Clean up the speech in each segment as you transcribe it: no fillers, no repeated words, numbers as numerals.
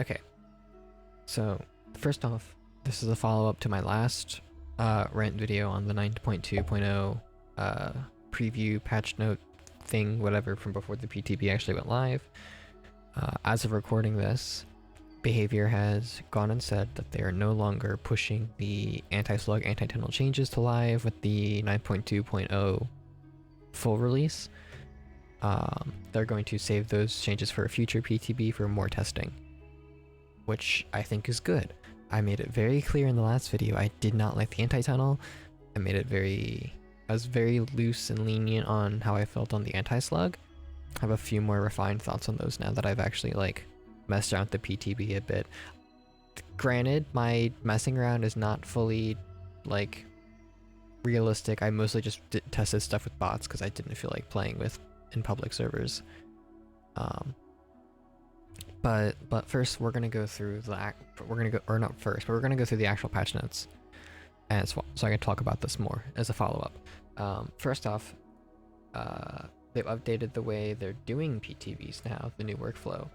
Okay, so first off, this is a follow-up to my last rant video on the 9.2.0 preview patch note thing, whatever, from before the PTB actually went live. As of recording this, Behavior has gone and said that they are no longer pushing the anti-slug, anti-tunnel changes to live with the 9.2.0 full release. They're going to save those changes for a future PTB for more testing, which I think is good. I made it very clear in the last video I did not like the anti-tunnel. I was very loose and lenient on how I felt on the anti-slug. I have a few more refined thoughts on those now that I've actually messed around with the PTB a bit. Granted, my messing around is not fully realistic. I mostly just tested stuff with bots because I didn't feel like playing with in public servers. But first we're gonna go through we're gonna go through the actual patch notes, and so I can talk about this more as a follow-up. First off, they've updated the way they're doing PTBs now, the new workflow,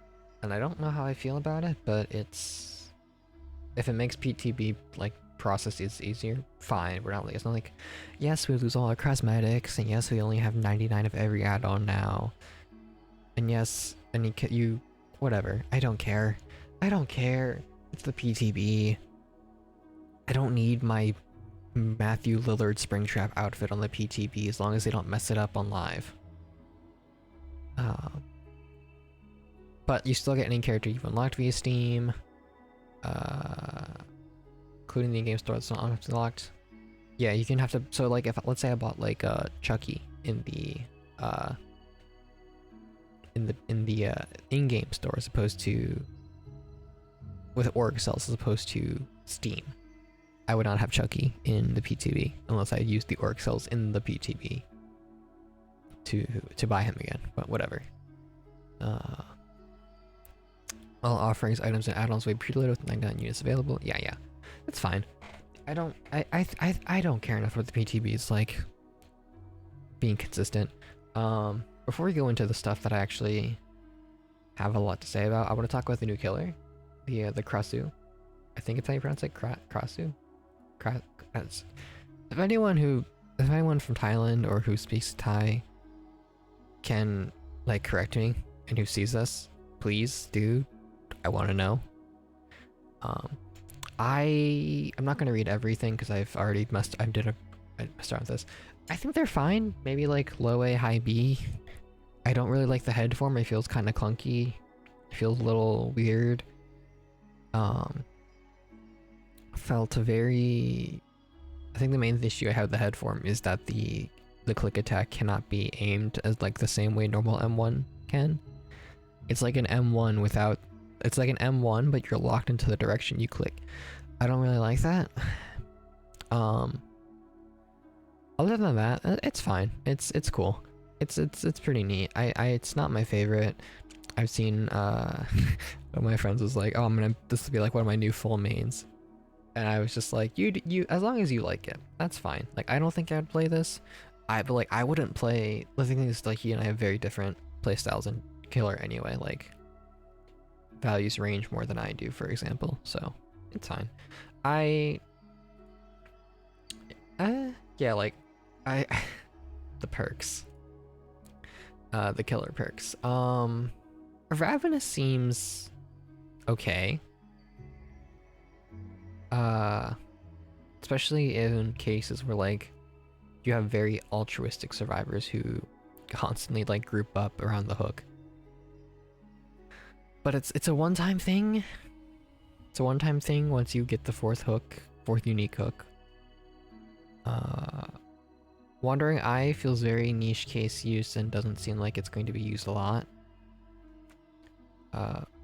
and I don't know how I feel about it, but if it makes PTB processes easier, fine. It's not like, yes, we lose all our cosmetics, and yes, we only have 99 of every add-on now, and yes, and you whatever. I don't care. It's the PTB. I don't need my Matthew Lillard Springtrap outfit on the PTB as long as they don't mess it up on live. But you still get any character you've unlocked via Steam, including the in-game store that's not unlocked. Yeah, you can have to. So if let's say I bought Chucky in the in-game store as opposed to with org cells as opposed to Steam, I would not have Chucky in the PTB unless I used the org cells in the PTB to buy him again. But whatever. All offerings, items, and add-ons will be preloaded with 99 units available. Yeah, that's fine. I don't care enough about the PTBs being consistent. Before we go into the stuff that I actually have a lot to say about, I want to talk about the new killer, the Krasu. I think it's how you pronounce it, Krasu. If anyone from Thailand or who speaks Thai can correct me and who sees this, please do. I want to know. I'm not gonna read everything because I've already I messed around with this. I think they're fine. Maybe low A, high B. I don't really like the head form. It feels kind of clunky. It feels a little weird. Felt very. I think the main issue I have with the head form is that the click attack cannot be aimed as the same way normal M1 can. It's like an M1 without. It's like an M1, but you're locked into the direction you click. I don't really like that. Other than that, it's fine. It's cool. It's pretty neat. It's not my favorite. I've seen one of my friends was like, "Oh, this will be one of my new full mains," and I was just like, "You, as long as you like it, that's fine." I don't think I'd play this. I wouldn't play. The thing is, he and I have very different playstyles in killer anyway. Values range more than I do, for example, so it's fine. Yeah, the perks, the killer perks. Ravenous seems okay. Especially in cases where you have very altruistic survivors who constantly group up around the hook. But it's a one-time thing. It's a one-time thing once you get the fourth unique hook. Wandering Eye feels very niche case use and doesn't seem like it's going to be used a lot.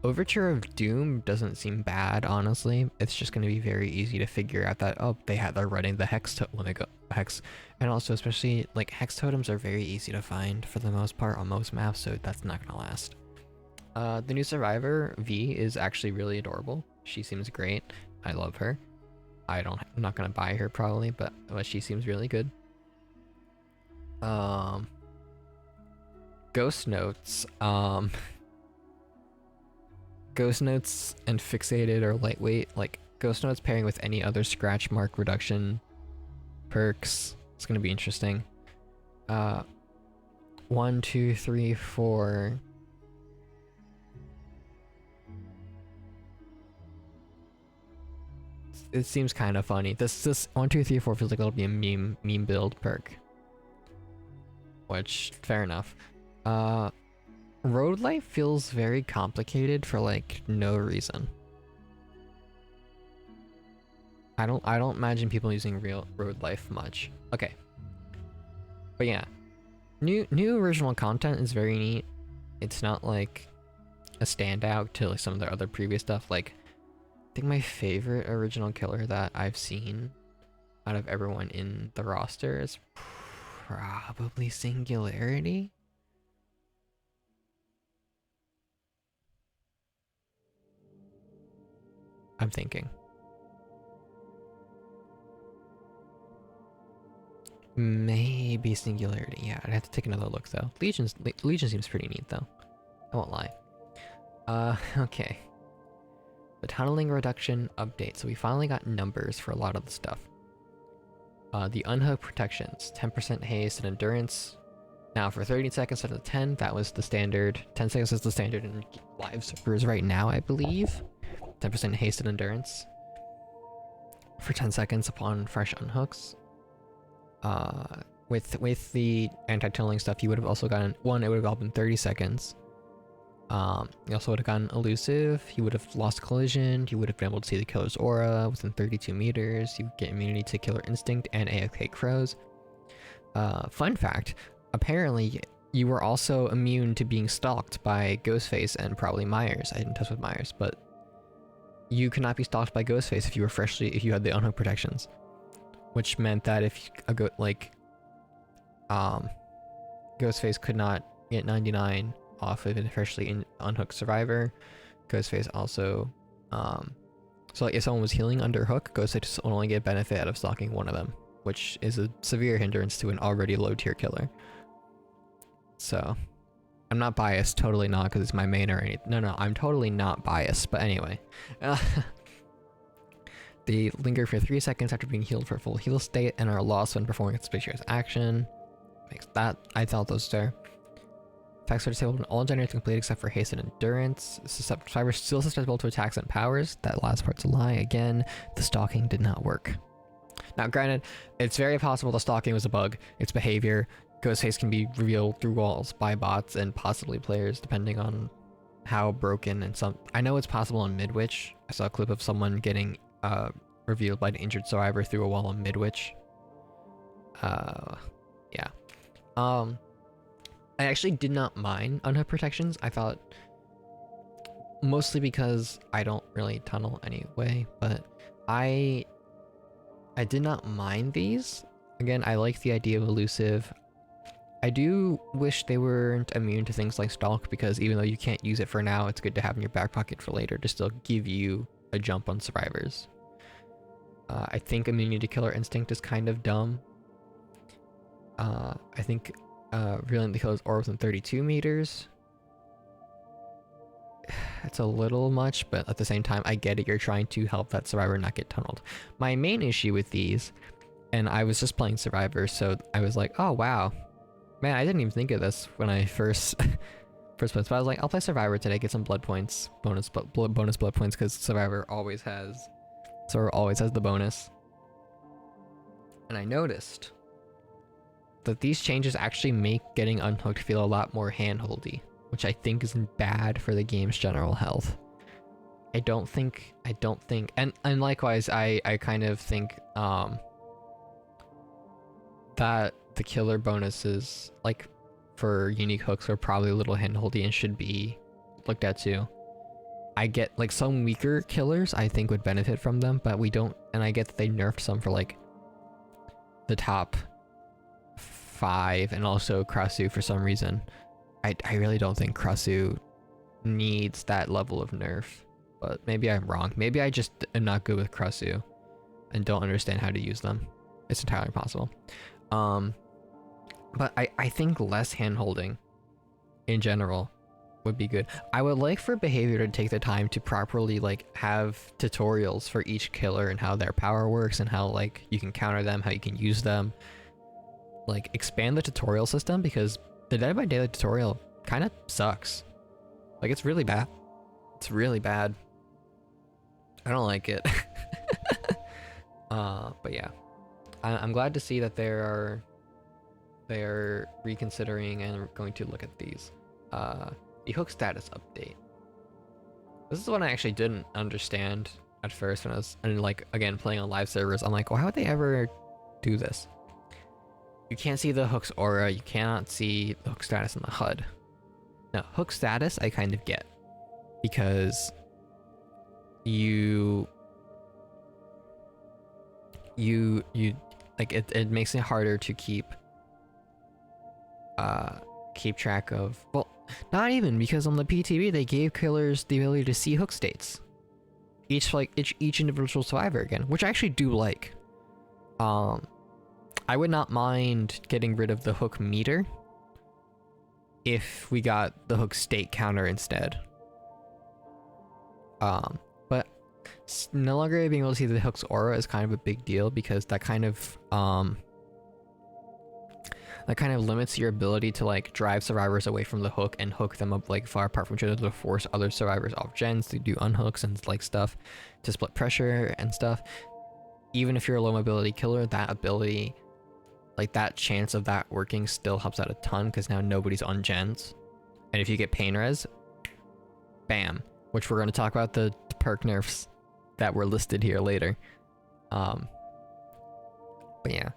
Overture of Doom doesn't seem bad, honestly. It's just going to be very easy to figure out that, oh, they're running the hex when they go hex. And also, especially, hex totems are very easy to find for the most part on most maps, so that's not going to last. The new survivor, V, is actually really adorable. She seems great. I love her. I'm not gonna buy her probably, but she seems really good. Ghost Notes. Ghost Notes and Fixated or Lightweight. Like, Ghost Notes pairing with any other scratch mark reduction perks. It's gonna be interesting. 1, 2, 3, 4. It seems kind of funny. This 1, 2, 3, 4 feels like it'll be a meme build perk. Which, fair enough. Road Life feels very complicated for like no reason. I don't imagine people using real Road Life much. Okay. But yeah. New original content is very neat. It's not like a standout to like some of their other previous stuff. Like, I think my favorite original killer that I've seen out of everyone in the roster is probably Singularity. I'm thinking. Maybe Singularity. Yeah, I'd have to take another look though. Legion seems pretty neat though. I won't lie. Okay. The tunneling reduction update. So we finally got numbers for a lot of the stuff. The unhook protections, 10% haste and endurance. Now for 30 seconds out of 10, that was the standard. 10 seconds is the standard in live servers right now, I believe. 10% haste and endurance for 10 seconds upon fresh unhooks. With the anti-tunneling stuff, you would have also gotten one. It would have all been 30 seconds. You also would have gotten elusive. You would have lost collision. You would have been able to see the killer's aura within 32 meters. You get immunity to killer instinct and AFK crows. Fun fact: apparently, you were also immune to being stalked by Ghostface and probably Myers. I didn't test with Myers, but you could not be stalked by Ghostface if you had the unhook protections, which meant that if Ghostface could not get 99 off of a freshly unhooked survivor. Ghostface also, so like if someone was healing under hook, Ghostface would only get benefit out of stalking one of them, which is a severe hindrance to an already low tier killer. So, I'm not biased, totally not, because it's my main or anything. No, I'm totally not biased, but anyway. They linger for 3 seconds after being healed for full heal state and are lost when performing a suspicious action. Makes that, I thought those there. Attacks are disabled when all generators complete except for haste and endurance. Survivor still susceptible to attacks and powers. That last part's a lie. Again, the stalking did not work. Now granted, it's very possible the stalking was a bug. Its behavior. Ghostface can be revealed through walls by bots and possibly players depending on how broken and some. I know it's possible in Midwich. I saw a clip of someone getting revealed by an injured survivor through a wall in Midwich. Yeah. I actually did not mind unhook protections. I thought, mostly because I don't really tunnel anyway, but I did not mind these. Again, I like the idea of elusive. I do wish they weren't immune to things like stalk, because even though you can't use it for now, it's good to have in your back pocket for later to still give you a jump on survivors. I think immunity to killer instinct is kind of dumb. I think revealing the killer's aura within 32 meters. It's a little much, but at the same time, I get it. You're trying to help that survivor not get tunneled. My main issue with these, and I was just playing Survivor, so I was like, oh wow. Man, I didn't even think of this when I first played, but I was like, I'll play Survivor today, get some blood points, bonus blood points, because Survivor always has the bonus. And I noticed that these changes actually make getting unhooked feel a lot more handholdy, which I think is bad for the game's general health. I don't think, and likewise, I kind of think, that the killer bonuses, like, for unique hooks are probably a little handholdy and should be looked at too. I get, like, some weaker killers I think would benefit from them, but we don't, and I get that they nerfed some for, like, the top 5, and also Krasu for some reason. I really don't think Krasu needs that level of nerf, but maybe I'm wrong. Maybe I just am not good with Krasu and don't understand how to use them. It's entirely possible. But I think less handholding in general would be good. I would like for behavior to take the time to properly like have tutorials for each killer and how their power works and how like you can counter them, how you can use them. Like expand the tutorial system, because the Dead by Daylight tutorial kind of sucks. Like it's really bad. It's really bad. I don't like it. But yeah, I'm glad to see that they are reconsidering and going to look at these. The hook status update. This is one I actually didn't understand at first when I was, and like again playing on live servers. I'm like, why would they ever do this? You can't see the hook's aura. You cannot see the hook status in the HUD. Now, hook status I kind of get, because you like it makes it harder to keep track of, well, not even, because on the PTB they gave killers the ability to see hook states, each individual survivor again, which I actually do like. I would not mind getting rid of the hook meter if we got the hook state counter instead. But no longer being able to see the hook's aura is kind of a big deal, because that kind of limits your ability to like drive survivors away from the hook and hook them up like far apart from each other to force other survivors off gens to do unhooks and like stuff to split pressure and stuff. Even if you're a low mobility killer, that ability, like that chance of that working still helps out a ton, because now nobody's on gens. And if you get pain res, bam, which we're going to talk about the perk nerfs that were listed here later. But yeah,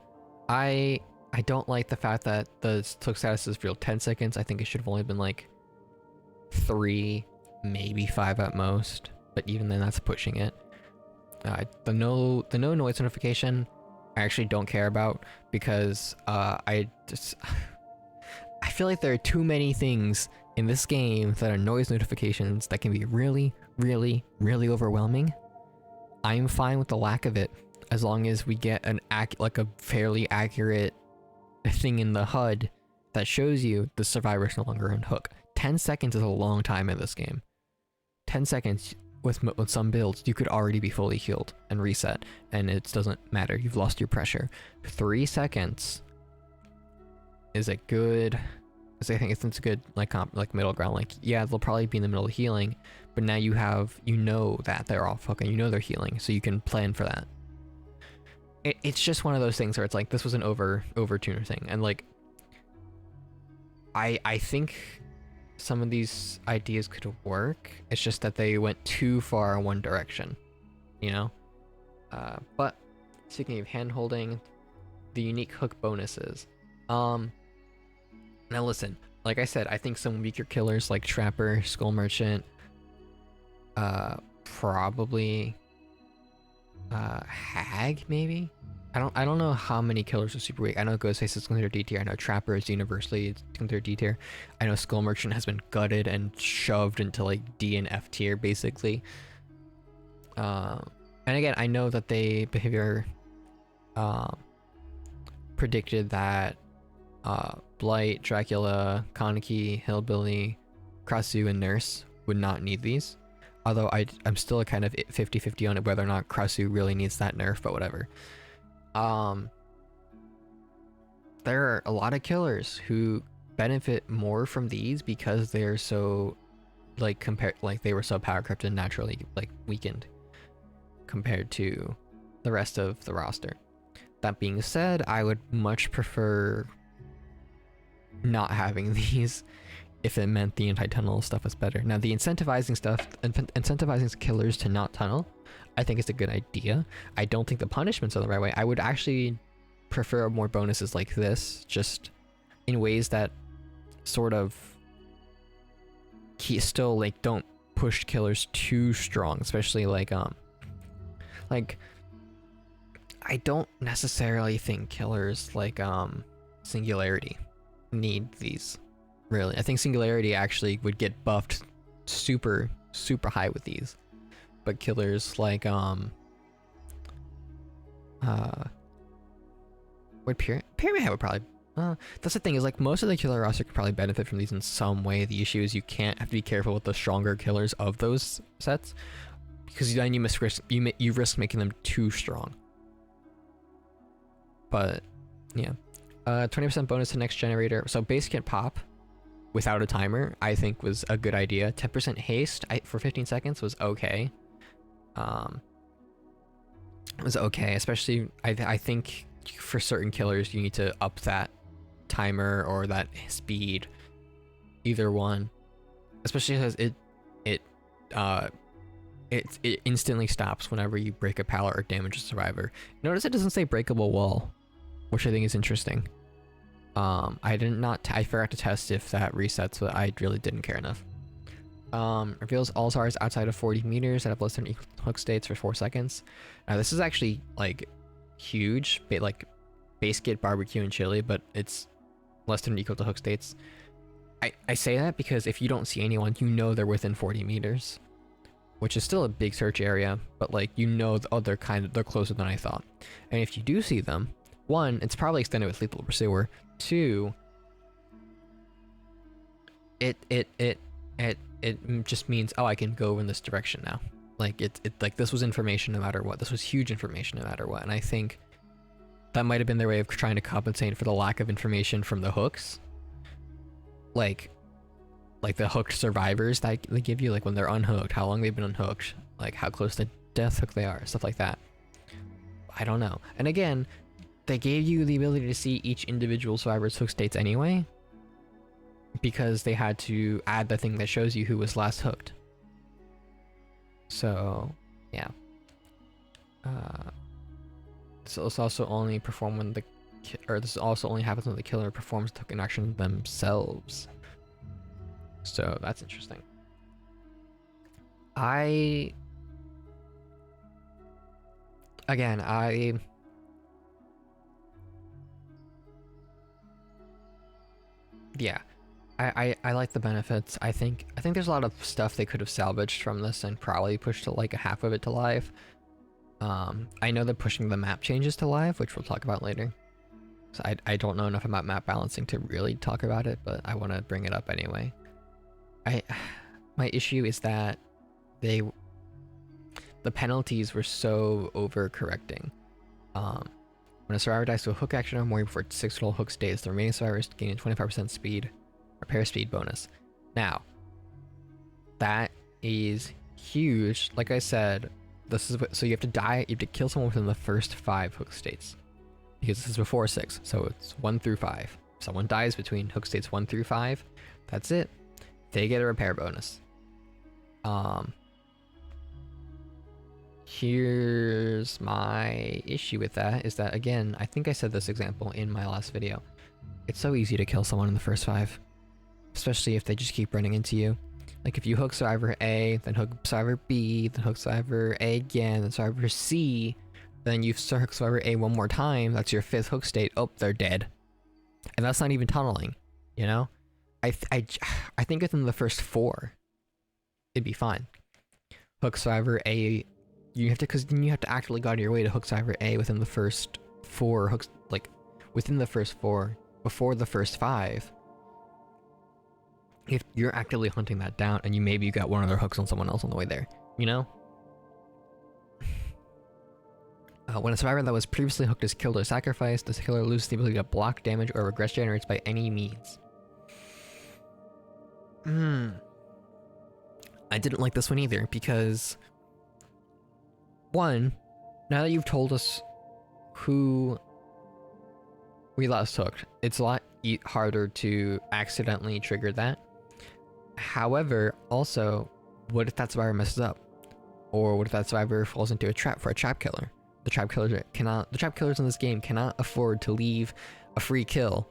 I don't like the fact that the hook status is real 10 seconds. I think it should have only been like 3, maybe 5 at most, but even then that's pushing it. The no noise notification I actually don't care about, because I feel like there are too many things in this game that are noise notifications that can be really, really, really overwhelming. I'm fine with the lack of it, as long as we get like a fairly accurate thing in the HUD that shows you the survivor is no longer on hook. 10 seconds is a long time in this game. 10 seconds with some builds, you could already be fully healed and reset, and it doesn't matter. You've lost your pressure. 3 seconds is a good, I think it's a good like middle ground. Like, yeah, they'll probably be in the middle of healing, but now you know that they're off hook and you know they're healing, so you can plan for that. It's just one of those things where it's like, this was an overtuner thing, and like I think some of these ideas could work. It's just that they went too far in one direction, you know? But speaking of hand holding, the unique hook bonuses. Now listen, like I said, I think some weaker killers like Trapper, Skull Merchant, probably Hag maybe? I don't know how many killers are super weak. I know Ghostface is considered D tier. I know Trapper is universally considered D tier. I know Skull Merchant has been gutted and shoved into like D and F tier basically. And again, I know that they behavior predicted that Blight, Dracula, Kaneki, Hillbilly, Krasu, and Nurse would not need these. Although I'm still kind of 50-50 on it whether or not Krasu really needs that nerf, but whatever. There are a lot of killers who benefit more from these because they're so like they were so power crept and naturally like weakened compared to the rest of the roster. That being said, I would much prefer not having these if it meant the anti-tunnel stuff was better. Now the incentivizing killers to not tunnel, I think is a good idea. I don't think the punishments are the right way. I would actually prefer more bonuses like this, just in ways that sort of still like don't push killers too strong, especially like I don't necessarily think killers like Singularity need these. Really, I think Singularity actually would get buffed super high with these, but killers like would Pyramid Head would probably That's the thing, is like most of the killer roster could probably benefit from these in some way. The issue is you can't have to be careful with the stronger killers of those sets, because then you risk making them too strong. But yeah, 20% bonus to next generator. So base kit pop without a timer, I think was a good idea. 10% haste for 15 seconds was okay. Was okay, especially I think for certain killers you need to up that timer or that speed, either one, especially because it instantly stops whenever you break a pallet or damage a survivor. Notice it doesn't say breakable wall, which I think is interesting. I forgot to test if that resets, but I really didn't care enough. Reveals all stars outside of 40 meters that have less than equal hook states for 4 seconds. Now this is actually like huge, like base kit, barbecue, and chili, but it's less than or equal to hook states. I say that because if you don't see anyone, you know they're within 40 meters, which is still a big search area, but like you know, they're closer than I thought. And if you do see them, one, it's probably extended with lethal pursuer. Two, it just means, oh, I can go in this direction now. Like like this was information no matter what. This was huge information no matter what. And I think that might have been their way of trying to compensate for the lack of information from the hooks. Like the hooked survivors that they give you, like when they're unhooked, how long they've been unhooked, like how close to death hook they are, stuff like that. I don't know. And again, they gave you the ability to see each individual survivor's hook states anyway, because they had to add the thing that shows you who was last hooked. So yeah. So this also only perform when this also only happens when the killer performs the hook action themselves. So that's interesting. I like the benefits. I think there's a lot of stuff they could have salvaged from this and probably pushed to like a half of it to live. I know they're pushing the map changes to live, which we'll talk about later. So I don't know enough about map balancing to really talk about it, but I want to bring it up anyway. My issue is that the penalties were so overcorrecting. When a survivor dies to a hook action or more before 6 total hook stays, the remaining survivors gain a 25% speed repair speed bonus. Now, that is huge. Like I said, this is so you have to kill someone within the first 5 hook states, because this is before 6, so it's 1 through 5. If someone dies between hook states 1 through 5, that's it. They get a repair bonus. Here's my issue with that, is that, again, I think I said this example in my last video. It's so easy to kill someone in the first 5, especially if they just keep running into you. Like if you hook survivor A, then hook survivor B, then hook survivor A again, then survivor C, then you hook survivor A one more time, that's your 5th hook state, oh, they're dead. And that's not even tunneling, you know? I think within the first 4, it'd be fine. Hook survivor A, because then you have to actively go out of your way to hook survivor A within the first 4 hooks, like within the first 4, before the first 5. If you're actively hunting that down, and you got one of their hooks on someone else on the way there, you know? When a survivor that was previously hooked is killed or sacrificed, this killer loses the ability to block damage or regress generates by any means. I didn't like this one either, because one, now that you've told us who we last hooked, it's a lot harder to accidentally trigger that. However, also, what if that survivor messes up? Or what if that survivor falls into a trap for a trap killer? The trap killers in this game cannot afford to leave a free kill.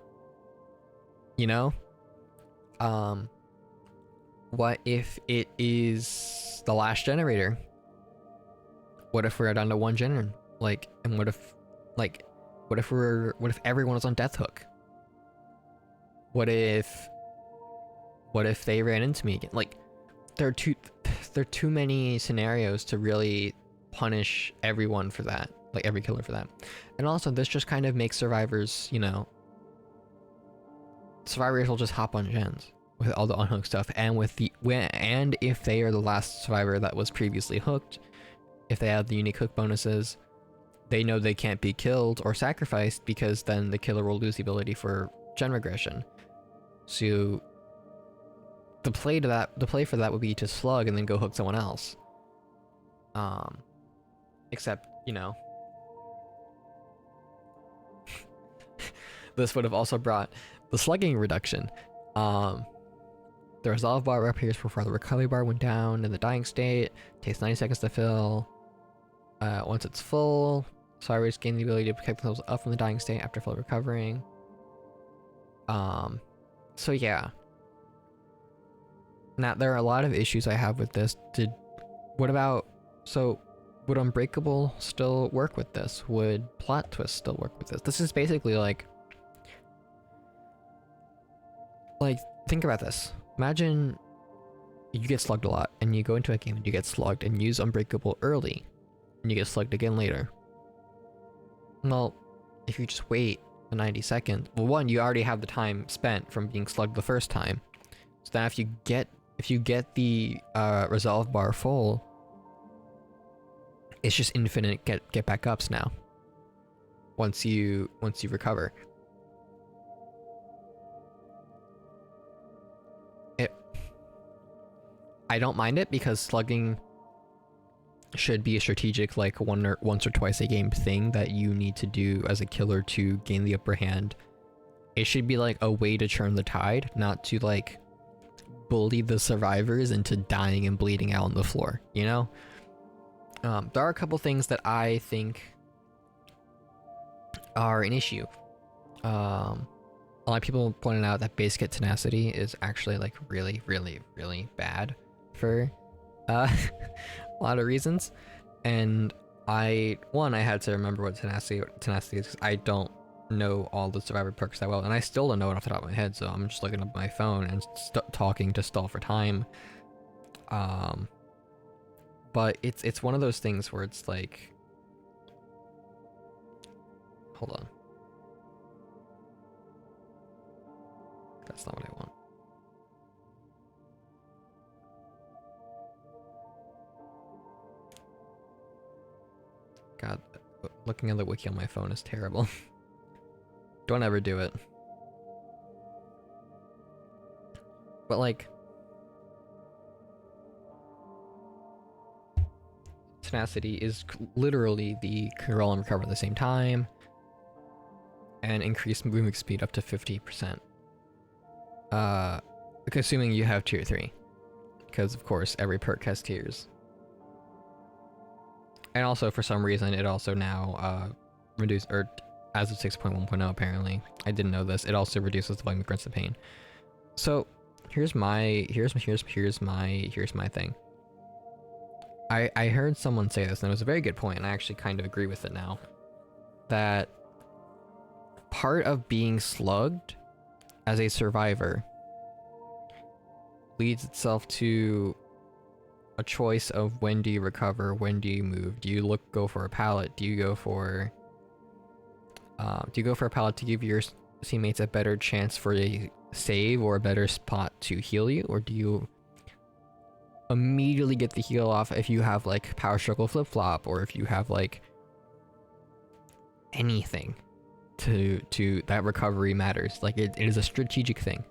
You know? What if it is the last generator? What if we're down to 1 generator? And what if everyone is on death hook? What if they ran into me again? Like, there are too many scenarios to really punish everyone for that, like every killer for that. And also, this just kind of makes survivors, you know, survivors will just hop on gens with all the unhooked stuff, and and if they are the last survivor that was previously hooked, if they have the unique hook bonuses, they know they can't be killed or sacrificed, because then the killer will lose the ability for gen regression. So the play for that would be to slug and then go hook someone else. Except, you know, this would have also brought the slugging reduction. The resolve bar appears before the recovery bar went down in the dying state. Takes 90 seconds to fill. Once it's full, survivors gain the ability to pick themselves up from the dying state after full recovering. So yeah. Now, there are a lot of issues I have with this. Would Unbreakable still work with this? Would Plot Twist still work with this? This is basically like, think about this. Imagine you get slugged a lot, and you go into a game and you get slugged and use Unbreakable early, and you get slugged again later. Well, if you just wait the 90 seconds, well, one, you already have the time spent from being slugged the first time. So then if you get the resolve bar full, it's just infinite get back ups now. Once you recover. I don't mind it, because slugging should be a strategic, like, once or twice a game thing that you need to do as a killer to gain the upper hand. It should be like a way to turn the tide, not to like bully the survivors into dying and bleeding out on the floor, you know? There are a couple things that I think are an issue. A lot of people pointed out that base kit tenacity is actually like really, really, really bad for a lot of reasons. And I had to remember what tenacity is, because I don't know all the survivor perks that well, and I still don't know it off the top of my head, so I'm just looking up my phone and talking to stall for time. But it's one of those things where it's like, hold on, that's not what I want. God, looking at the wiki on my phone is terrible. Don't ever do it. But like, tenacity is literally the roll and recover at the same time, and increase movement speed up to 50%. Assuming you have tier 3, because of course every perk has tiers. And also, for some reason, it also now reduces, or as of 6.1.0 apparently, I didn't know this, it also reduces the volume of grunts of pain. So here's my thing. I heard someone say this, and it was a very good point, and I actually kind of agree with it now. That part of being slugged as a survivor leads itself to a choice of when do you recover, when do you move? Do you go for a pallet? Do you go for a pallet to give your teammates a better chance for a save or a better spot to heal you, or do you immediately get the heal off if you have like power struggle flip flop, or if you have like anything to that recovery matters? Like it is a strategic thing,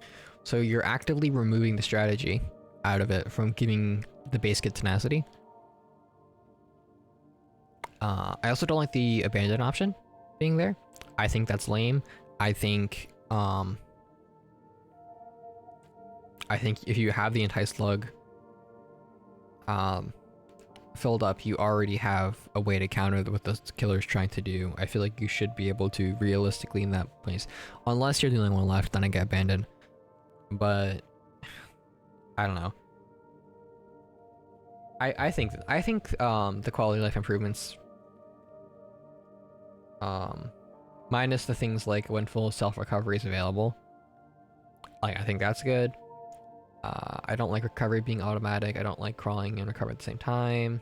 so you're actively removing the strategy out of it from giving the base kit tenacity. I also don't like the abandon option being there. I think that's lame. I think if you have the anti-slug filled up, you already have a way to counter what the killer's trying to do. I feel like you should be able to realistically in that place, unless you're the only one left, then I get abandoned. But I don't know. I think the quality of life improvements, minus the things like when full self-recovery is available, like I think that's good. I don't like recovery being automatic. I don't like crawling and recover at the same time.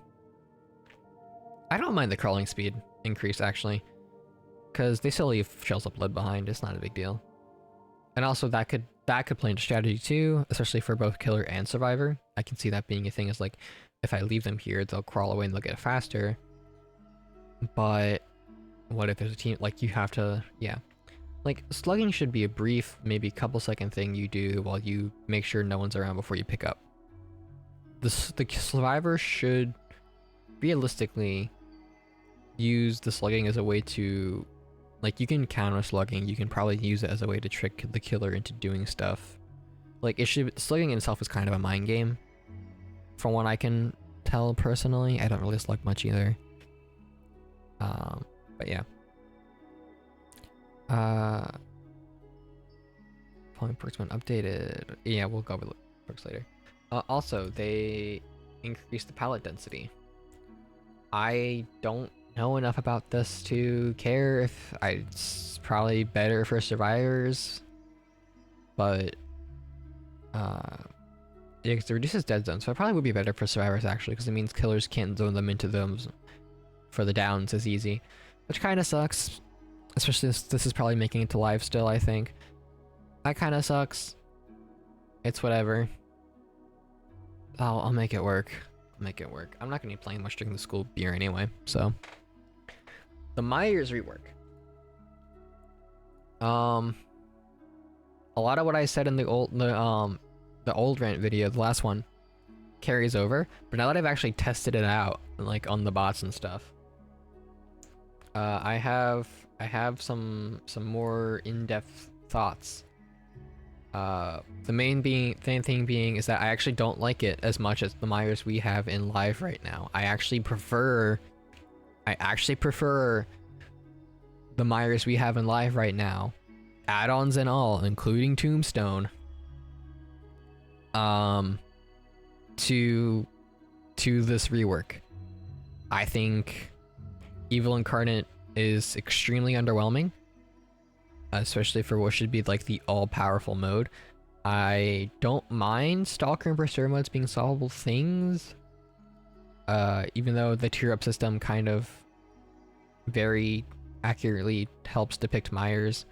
I don't mind the crawling speed increase actually, because they still leave shells of blood behind. It's not a big deal. And also that could play into strategy too, especially for both killer and survivor. I can see that being a thing. Is like, if I leave them here, they'll crawl away and they'll get faster. But what if there's a team, like you have to, yeah. Like slugging should be a brief, maybe couple second thing you do while you make sure no one's around before you pick up. The survivor should realistically use the slugging as a way to, like, you can counter slugging, you can probably use it as a way to trick the killer into doing stuff. Like, slugging in itself is kind of a mind game. From what I can tell personally, I don't really slug much either. But yeah. Point perks been updated. Yeah, we'll go over perks later. Also, they increased the pallet density. I don't know enough about this to care if it's probably better for survivors, but yeah, because it reduces dead zones, so it probably would be better for survivors actually, because it means killers can't zone them into them for the downs as easy, which kind of sucks. Especially this is probably making it to live still, I think. That kind of sucks. It's whatever. I'll make it work. I'll make it work. I'm not gonna be playing much during the school year anyway, so. The Myers rework. A lot of what I said in the old rant video, the last one, carries over. But now that I've actually tested it out, like on the bots and stuff, I have some more in-depth thoughts. The main thing being is that I actually don't like it as much as the Myers we have in live right now. I actually prefer the Myers we have in live right now, add-ons and all, including Tombstone, to this rework. I think Evil Incarnate is extremely underwhelming, especially for what should be like the all-powerful mode. I don't mind Stalker and Berserker modes being solvable things, even though the tier up system kind of very accurately helps depict Myers.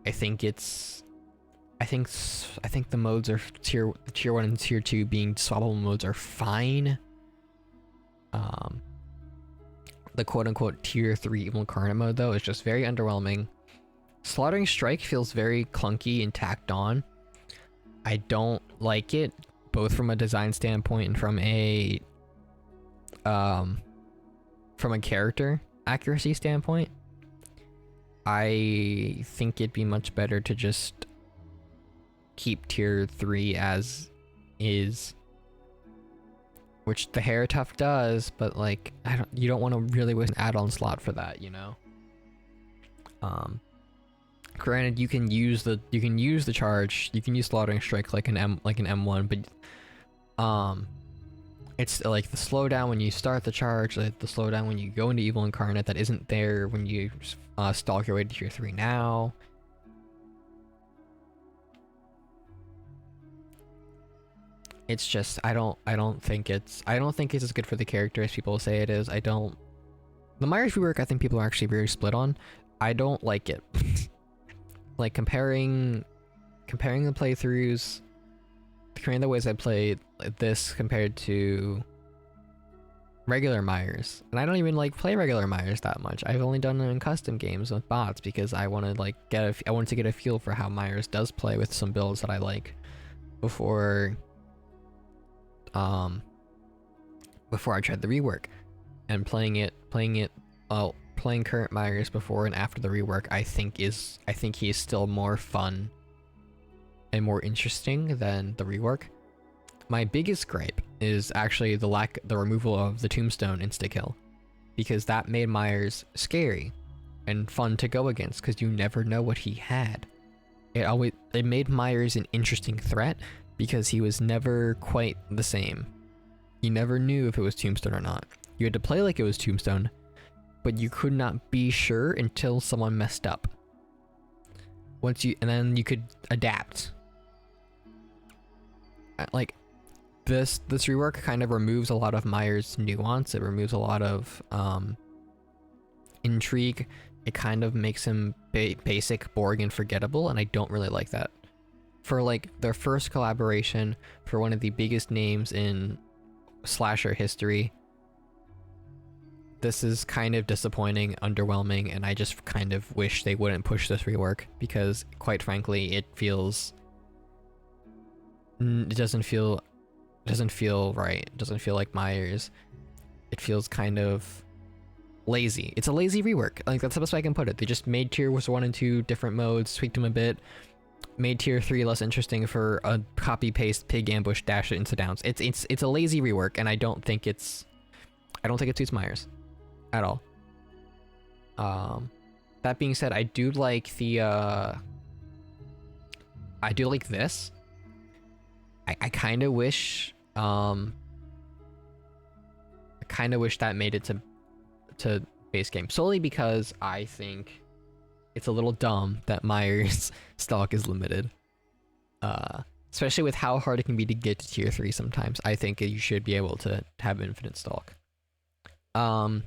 I think the modes are tier 1 and tier 2 being swappable modes are fine. The quote-unquote tier 3 Evil Incarnate mode though is just very underwhelming. Slaughtering Strike feels very clunky and tacked on. I don't like it, both from a design standpoint and from a character accuracy standpoint. I think it'd be much better to just keep tier 3 as is, which the Hair Tuft does, but like you don't want to really waste an add-on slot for that, you know. Granted, you can use the charge, you can use Slaughtering Strike like an M1, but it's like the slowdown when you start the charge, the slowdown when you go into Evil Incarnate that isn't there when you stalk your way to tier 3 now. It's just I don't think it's as good for the character as people say it is. The Myers rework I think people are actually very split on. I don't like it. Like comparing the playthroughs, comparing the ways I played this compared to regular Myers, and I don't even like play regular Myers that much. I've only done it in custom games with bots because I want to like I wanted to get a feel for how Myers does play with some builds that I like before I tried the rework. And playing current Myers before and after the rework, I think he is still more fun and more interesting than the rework. My biggest gripe is actually the removal of the Tombstone insta-kill, because that made Myers scary and fun to go against because you never know what he had. It made Myers an interesting threat because he was never quite the same. You never knew if it was Tombstone or not. You had to play like it was Tombstone, but you could not be sure until someone messed up. And then you could adapt. Like this rework kind of removes a lot of Myers' nuance. It removes a lot of intrigue. It kind of makes him basic, boring, and forgettable, and I don't really like that. for like their first collaboration for one of the biggest names in slasher history, this is kind of disappointing, underwhelming, and I just kind of wish they wouldn't push this rework, because quite frankly, it feels, it doesn't feel right. It doesn't feel like Myers. It feels kind of lazy. It's a lazy rework. Like, that's the best way I can put it. They just made Tier 1 and 2 different modes, tweaked them a bit, made Tier 3 less interesting for a copy paste pig ambush dash it into downs. It's a lazy rework, and I don't think it suits Myers at all. That being said, I do like the I do like this. I kind of wish I kind of wish that made it to base game, solely because I think it's a little dumb that Myers stock is limited. Especially with how hard it can be to get to tier 3 sometimes. I think you should be able to have infinite stock. I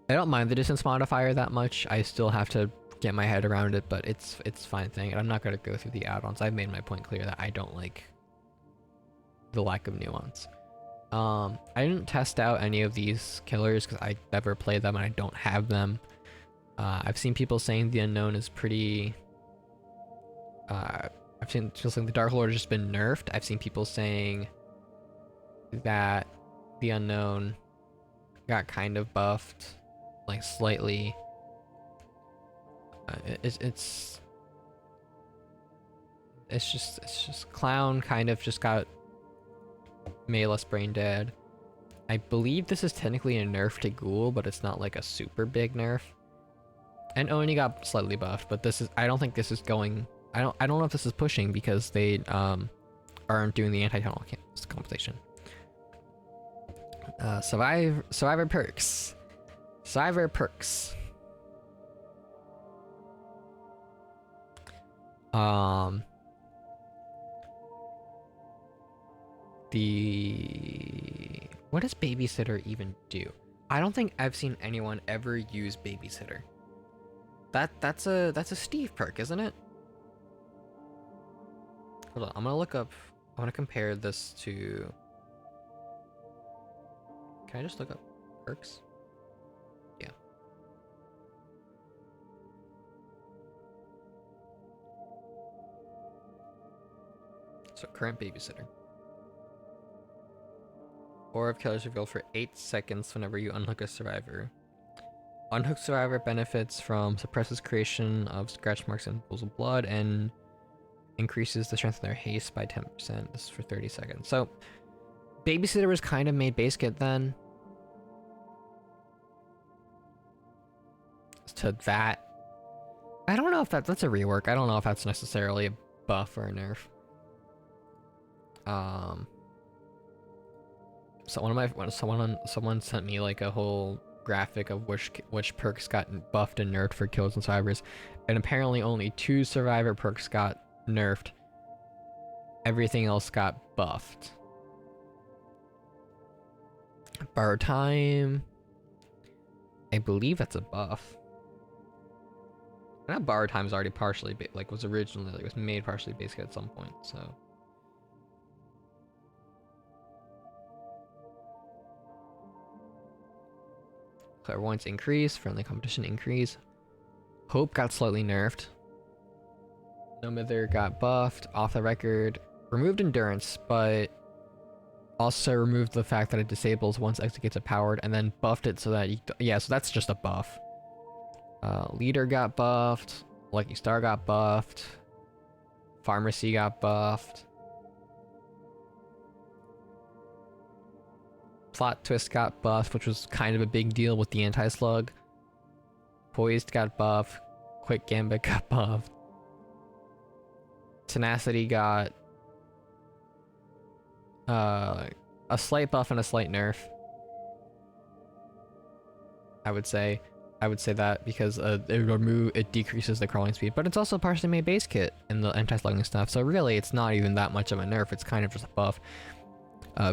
don't mind the distance modifier that much. I still have to get my head around it, but it's a fine thing. And I'm not going to go through the add-ons. I've made my point clear that I don't like the lack of nuance. I didn't test out any of these killers because I never played them and I don't have them. I've seen people saying the unknown is pretty... I've seen people saying the Dark Lord has just been nerfed. I've seen people saying that the unknown got kind of buffed, like slightly. It's just Clown kind of just got made less brain dead. I believe this is technically a nerf to Ghoul, but it's not like a super big nerf. And Oni got slightly buffed, but this is, I don't think this is going, I don't know if this is pushing because they aren't doing the anti-tunnel compensation. Survivor perks. Survivor perks. What does Babysitter even do? I don't think I've seen anyone ever use Babysitter. That's a Steve perk, isn't it? Hold on, I'm gonna look up, I wanna compare this to... Can I just look up perks? Yeah. So current Babysitter. Aura of Killers revealed for 8 seconds whenever you unhook a survivor. Unhooked survivor benefits from suppresses creation of scratch marks and pools of blood and increases the strength of their haste by 10%. This is for 30 seconds. So Babysitter was kind of made base kit then. To that, I don't know if that's a rework. I don't know if that's necessarily a buff or a nerf. So someone sent me like a whole graphic of which perks got buffed and nerfed for kills and survivors, and apparently only 2 survivor perks got nerfed. Everything else got buffed. Borrow time, I believe that's a buff. That borrow time is already partially was originally was made partially basic at some point, so. Clairvoyance increase, friendly competition increase. Hope got slightly nerfed. No Mither got buffed, off the record. Removed endurance, but also removed the fact that it disables once exit gets powered, and then buffed it so that so that's just a buff. Leader got buffed, Lucky Star got buffed, Pharmacy got buffed. Plot Twist got buffed, which was kind of a big deal with the anti-slug. Poised got buffed. Quick Gambit got buffed. Tenacity got a slight buff and a slight nerf. I would say that because it decreases the crawling speed, but it's also partially made base kit in the anti-slugging stuff. So really, it's not even that much of a nerf. It's kind of just a buff.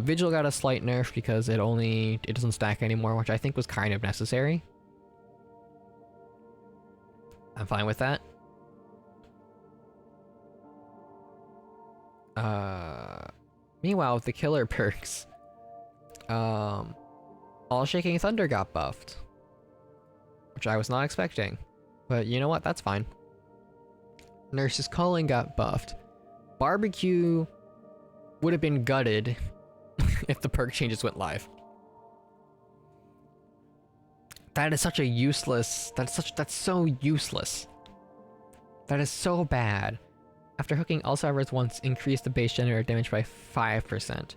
Vigil got a slight nerf because it doesn't stack anymore, which I think was kind of necessary. I'm fine with that. Meanwhile, with the killer perks, All Shaking Thunder got buffed, which I was not expecting. But you know what? That's fine. Nurse's Calling got buffed. Barbecue would have been gutted if the perk changes went live. That is such a useless. That's so useless. That is so bad. After hooking, all survivors once increase the base generator damage by 5%.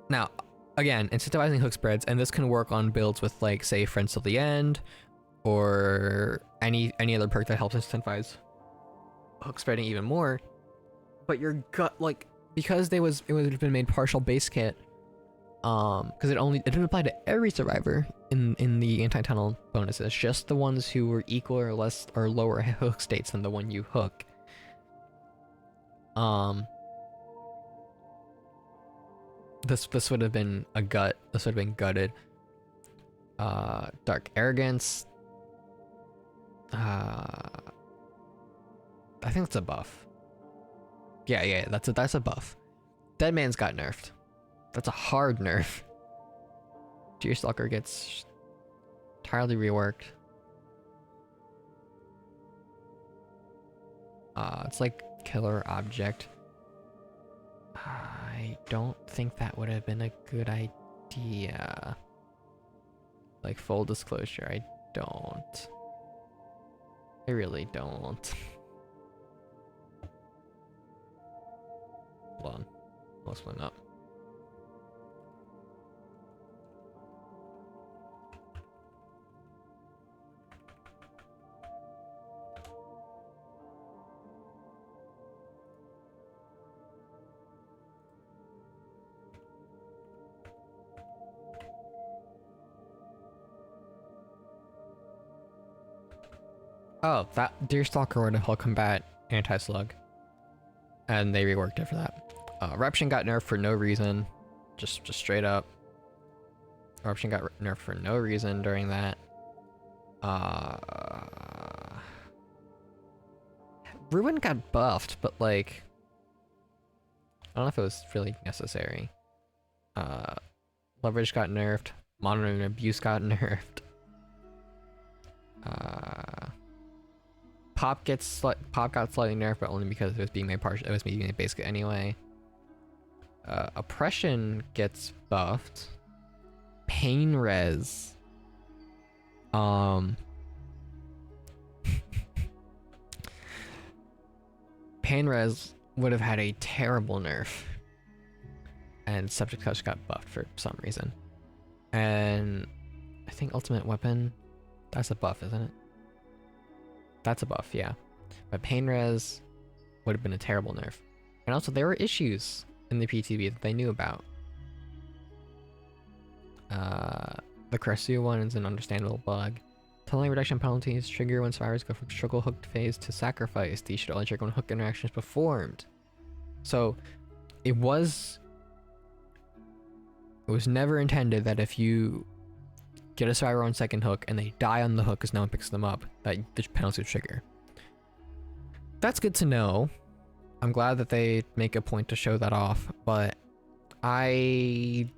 Now, again, incentivizing hook spreads, and this can work on builds with, like, say, Friends Till the End, or any other perk that helps incentivize hook spreading even more. But your gut, like, because it would have been made partial base kit, because it didn't apply to every survivor in the anti-tunnel bonuses, just the ones who were equal or less or lower hook states than the one you hook. This would have been a gut. This would have been gutted. Dark Arrogance. I think that's a buff. Yeah, that's a buff. Dead Man's got nerfed. That's a hard nerf. Deerstalker gets entirely reworked. It's like Killer Object. I don't think that would have been a good idea. Like, full disclosure, I don't. I really don't. Hold on. I'll split up. Oh, that Deerstalker would have helped combat anti-slug. And they reworked it for that. Eruption got nerfed for no reason. Just straight up. Eruption got nerfed for no reason during that. Ruin got buffed, but like, I don't know if it was really necessary. Leverage got nerfed. Monitoring Abuse got nerfed. Pop got slightly nerfed, but only because it was being made partial. It was being made basic anyway. Oppression gets buffed. Pain res. Pain res would have had a terrible nerf, and subject touch got buffed for some reason. And I think ultimate weapon, that's a buff, isn't it? That's a buff, yeah. But pain res would have been a terrible nerf. And also, there were issues in the PTB that they knew about. The Cresu one is an understandable bug. Tunneling reduction penalties trigger when survivors go from struggle hooked phase to sacrifice. These should only trigger when hook interaction is performed. So, it was never intended that if you get a survivor on second hook and they die on the hook because no one picks them up, that the penalty would trigger. That's good to know. I'm glad that they make a point to show that off, but I'm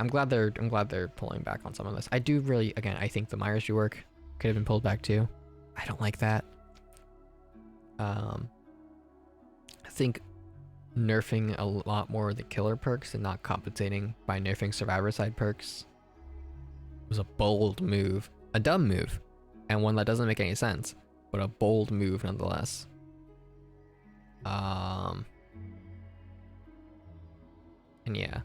glad they're pulling back on some of this. I do really, again, I think the Myers rework could have been pulled back too. I don't like that. I think nerfing a lot more of the killer perks and not compensating by nerfing survivor side perks was a bold move. A dumb move, and one that doesn't make any sense, but a bold move nonetheless. And yeah.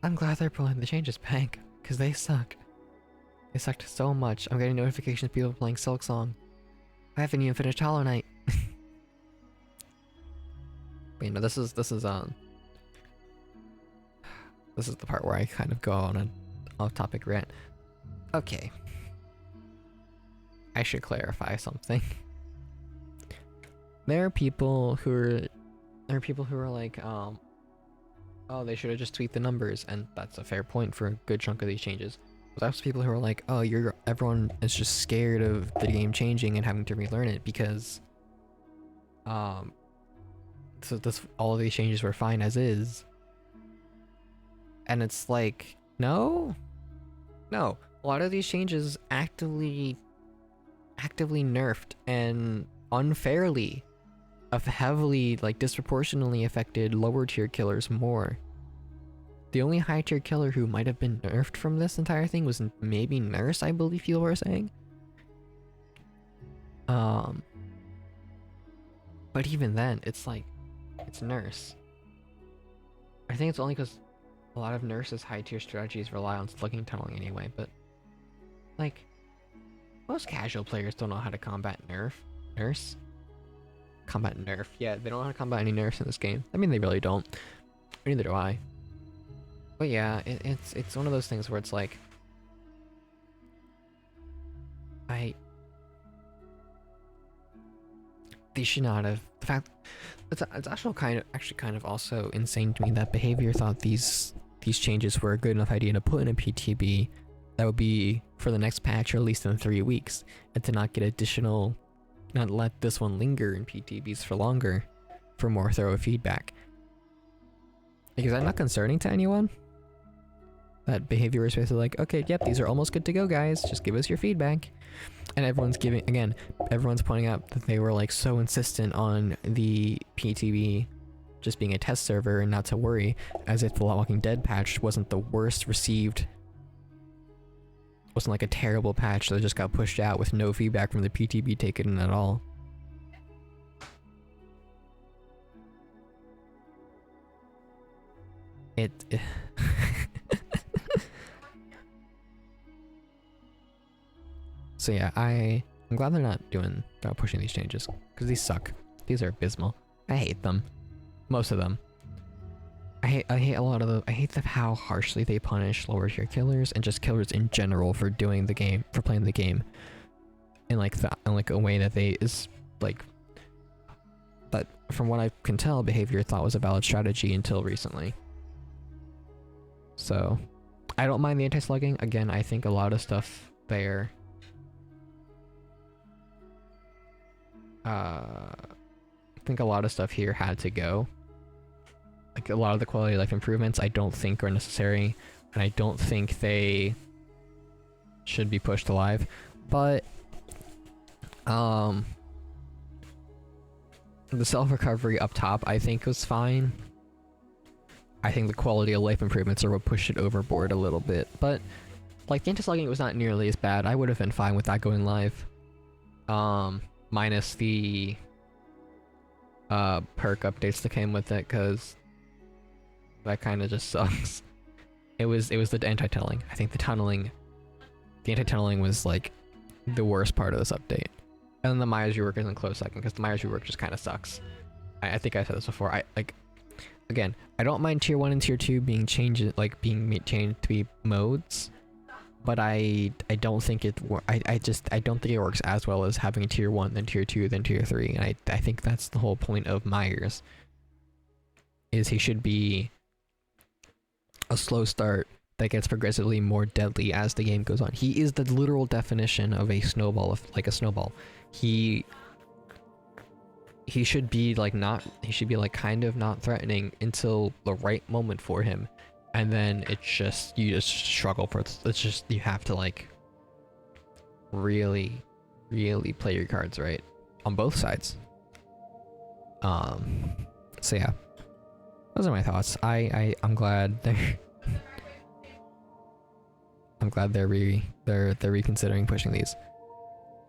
I'm glad they're pulling the changes back, because they suck. They sucked so much. I'm getting notifications of people playing Silk Song. I haven't even finished Hollow Knight. But you know, this is the part where I kind of go on an off-topic rant. Okay. I should clarify something. There are people who are like, oh, they should have just tweaked the numbers, and that's a fair point for a good chunk of these changes. But there's people who are like, oh, everyone is just scared of the game changing and having to relearn it because so this all of these changes were fine as is. And it's like, no, a lot of these changes actively nerfed and unfairly, heavily, like disproportionately affected lower tier killers more. The only high tier killer who might have been nerfed from this entire thing was maybe Nurse, I believe you were saying. But even then, it's like, it's Nurse. I think it's only because a lot of Nurse's high tier strategies rely on slugging tunneling anyway, but like, most casual players don't know how to combat Nurse? Combat Nerf. Yeah, they don't know how to combat any Nerfs in this game. I mean, they really don't. Neither do I. But yeah, it's one of those things where it's like, they should not have. The fact it's actually kind of also insane to me that Behavior thought these changes were a good enough idea to put in a PTB that would be for the next patch or at least in 3 weeks, and to not get additional, not let this one linger in PTBs for longer for more thorough feedback. Like, is that not concerning to anyone? That Behavior is basically like, okay, yep, these are almost good to go, guys. Just give us your feedback. And everyone's pointing out that they were like so insistent on the PTB just being a test server and not to worry, as if the Walking Dead patch wasn't the worst received, wasn't like a terrible patch that just got pushed out with no feedback from the PTB taken at all. So yeah, I'm glad they're not pushing these changes, because these suck. These are abysmal. I hate them. Most of them. I hate a lot of them. I hate how harshly they punish lower tier killers and just killers in general for playing the game in like a way that is like, that from what I can tell, Behavior thought was a valid strategy until recently. So I don't mind the anti-slugging. Again, I think a lot of stuff there, I think a lot of stuff here had to go. Like, a lot of the quality of life improvements I don't think are necessary, and I don't think they should be pushed alive. But the self-recovery up top I think was fine. I think the quality of life improvements are what pushed it overboard a little bit, but like the anti-slugging was not nearly as bad. I would have been fine with that going live. Minus the perk updates that came with it, because that kind of just sucks. It was the anti-tunneling. I think the anti-tunneling was like the worst part of this update. And then the Myers rework is in close second, because the Myers rework just kind of sucks. I think I said this before. Again, I don't mind tier 1 and tier 2 being changed to be modes, but I don't think it works as well as having tier 1 then tier 2 then tier 3, and I think that's the whole point of Myers, is he should be a slow start that gets progressively more deadly as the game goes on. He is the literal definition of a snowball, He should be like kind of not threatening until the right moment for him, and then you just struggle for it. It's just, you have to like really play your cards right on both sides. So yeah, those are my thoughts. I'm glad they're reconsidering pushing these,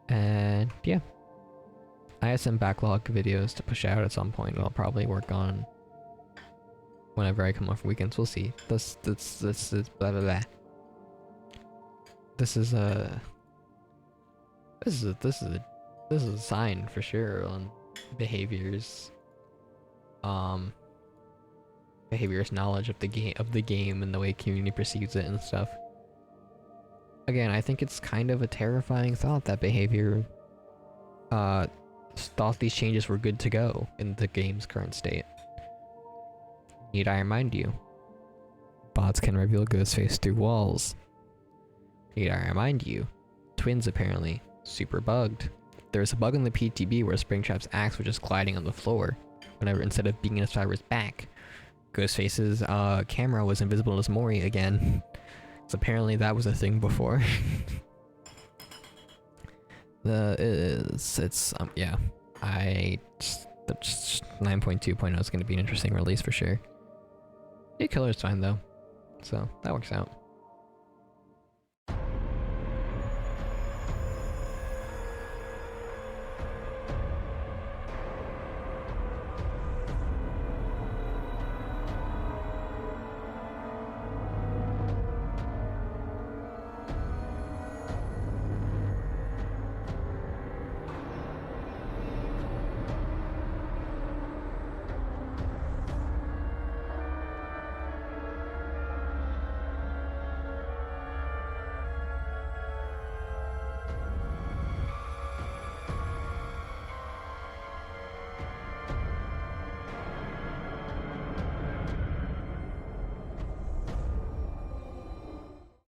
and yeah. I have some backlog videos to push out at some point. I'll probably work on whenever I come off weekends. We'll see. This is blah blah blah. This is a sign for sure on Behavior's knowledge of the game and the way community perceives it and stuff. Again, I think it's kind of a terrifying thought that Behavior thought these changes were good to go in the game's current state. Need I remind you? Bots can reveal Ghostface through walls. Need I remind you? Twins apparently super bugged. There's a bug in the PTB where Springtrap's axe was just gliding on the floor. whenever instead of being in Cyber's back, Ghostface's camera was invisible as Mori again. So apparently that was a thing before. Yeah. The 9.2.0 is going to be an interesting release for sure. Yeah, Killer's fine though, so that works out.